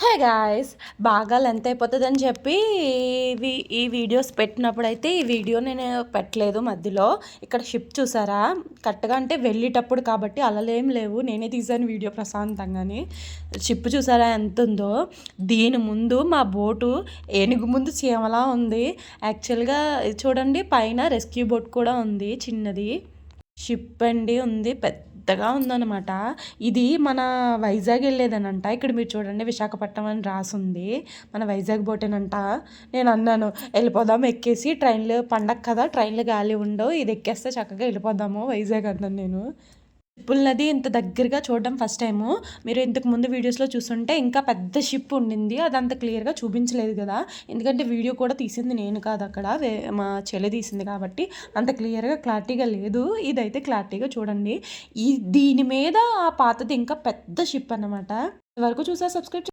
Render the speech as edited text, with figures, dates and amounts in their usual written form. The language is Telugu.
హే గాయ్స్, బాగా లెంత్ అయిపోతుందని చెప్పి ఈ వీడియోస్ పెట్టినప్పుడైతే ఈ వీడియో నేను పెట్టలేదు మధ్యలో. ఇక్కడ షిప్ చూసారా, కరెక్ట్గా అంటే వెళ్ళేటప్పుడు కాబట్టి అలలేం లేవు, నేనే తీసాను వీడియో ప్రశాంతంగాని. షిప్ చూసారా ఎంత ఉందో. దీని ముందు మా బోటు ఏనుగు ముందు చీమలా ఉంది. యాక్చువల్గా చూడండి, పైన రెస్క్యూ బోట్ కూడా ఉంది, చిన్నది షిప్ అండి ఉంది, పెద్దగా ఉందన్నమాట. ఇది మన వైజాగ్ వెళ్ళేదనంట. ఇక్కడ మీరు చూడండి, విశాఖపట్నం అని రాసుంది, మన వైజాగ్ బోటేనంట. నేను అన్నాను వెళ్ళిపోదాం ఎక్కేసి, ట్రైన్లు పండగ కదా, ట్రైన్లు గాలి ఉండవు, ఇది ఎక్కేస్తే చక్కగా వెళ్ళిపోదాము వైజాగ్ అన్నాను నేను. షిప్పుల నది ఇంత దగ్గరగా చూడడం ఫస్ట్ టైము. మీరు ఇంతకు ముందు వీడియోస్లో చూస్తుంటే ఇంకా పెద్ద షిప్ ఉండింది, అది అంత క్లియర్గా చూపించలేదు కదా, ఎందుకంటే వీడియో కూడా తీసింది నేను కాదు, అక్కడ మా చెల్లి తీసింది కాబట్టి అంత క్లియర్గా క్లారిటీగా లేదు. ఇదైతే క్లారిటీగా చూడండి. దీని మీద ఆ పాతది ఇంకా పెద్ద షిప్ అన్నమాట. వరకు చూసారు, సబ్స్క్రైబ్